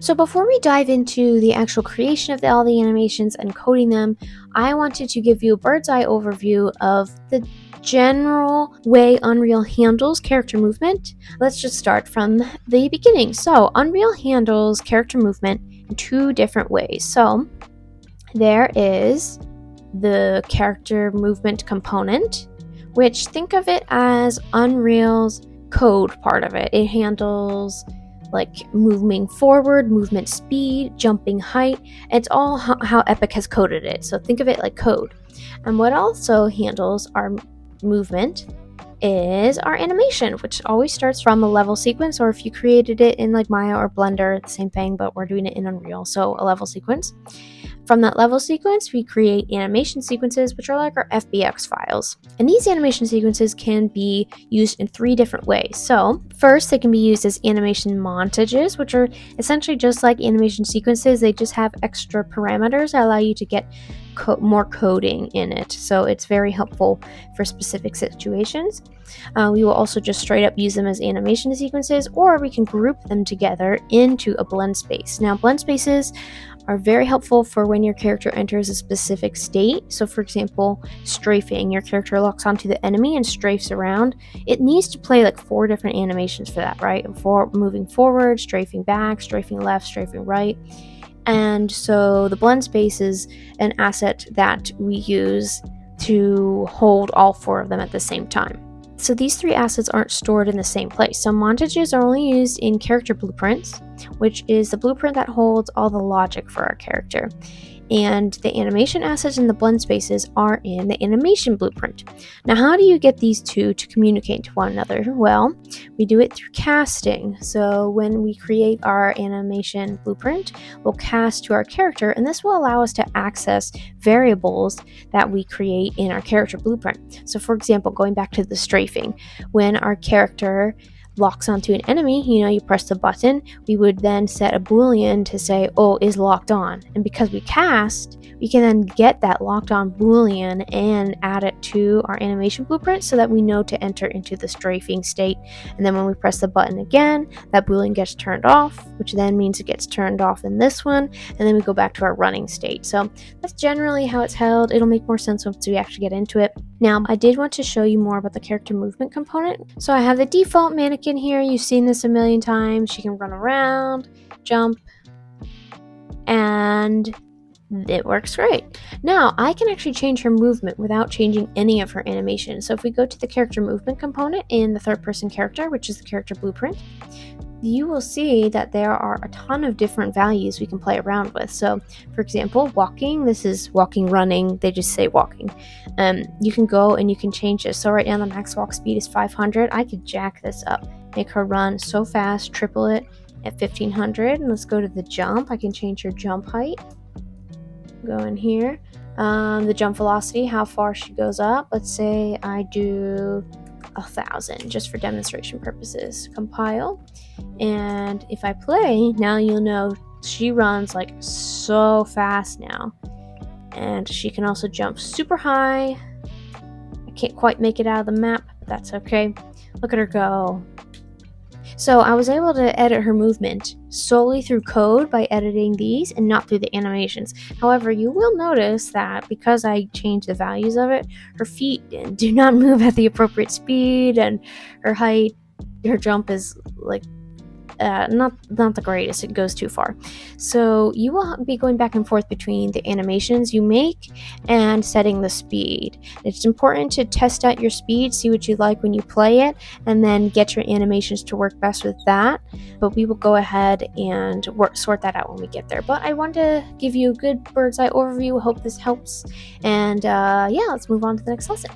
So before we dive into the actual creation of all the animations and coding them, I wanted to give you a bird's eye overview of the general way Unreal handles character movement. Let's just start from the beginning. So Unreal handles character movement in two different ways. So there is the character movement component, which think of it as Unreal's code part of it. It handles like moving forward, movement speed, jumping height. It's all how Epic has coded it. So think of it like code. And what also handles our movement is our animation, which always starts from a level sequence, or if you created it in like Maya or Blender, the same thing, but we're doing it in Unreal, so a level sequence. From that level sequence, we create animation sequences, which are like our FBX files. And these animation sequences can be used in three different ways. So first, they can be used as animation montages, which are essentially just like animation sequences. They just have extra parameters that allow you to get more coding in it. So it's very helpful for specific situations. We will also just straight up use them as animation sequences, or we can group them together into a blend space. Now, blend spaces are very helpful for when your character enters a specific state. So for example, strafing, your character locks onto the enemy and strafes around. It needs to play like 4 different animations for that, right? For moving forward, strafing back, strafing left, strafing right. And so the blend space is an asset that we use to hold all 4 of them at the same time. So these 3 assets aren't stored in the same place. So montages are only used in character blueprints, which is the blueprint that holds all the logic for our character. And the animation assets in the blend spaces are in the animation blueprint. Now, how do you get these two to communicate to one another? Well, we do it through casting. So when we create our animation blueprint, we'll cast to our character, and this will allow us to access variables that we create in our character blueprint. So for example, going back to the strafing, when our character locks onto an enemy, you press the button, we would then set a boolean to say, oh, is locked on. And because we cast, we can then get that locked on boolean and add it to our animation blueprint so that we know to enter into the strafing state. And then when we press the button again, that boolean gets turned off, which then means it gets turned off in this one, and then we go back to our running state. So that's generally how it's held. It'll make more sense once we actually get into it. Now, I did want to show you more about the character movement component. So I have the default mannequin here. You've seen this a million times. She can run around, jump, and it works great. Now, I can actually change her movement without changing any of her animation. So if we go to the character movement component in the third person character, which is the character blueprint, you will see that there are a ton of different values we can play around with. So for example, walking, this is walking, running, they just say walking. You can go and you can change this. So right now the max walk speed is 500. I could jack this up, make her run so fast, triple it at 1500. And let's go to the jump. I can change her jump height. Go in here. The jump velocity, how far she goes up. Let's say I do 1,000 just for demonstration purposes. Compile. And if I play, now you'll know she runs like so fast now. And she can also jump super high. I can't quite make it out of the map, but that's okay. Look at her go. So I was able to edit her movement solely through code by editing these and not through the animations. However, you will notice that because I changed the values of it, her feet do not move at the appropriate speed, and her height, her jump is like not the greatest. It goes too far. So you will be going back and forth between the animations you make and setting the speed. It's important to test out your speed, see what you like when you play it, and then get your animations to work best with that. But we will go ahead and sort that out when we get there. But I wanted to give you a good bird's eye overview. I hope this helps. And yeah, let's move on to the next lesson.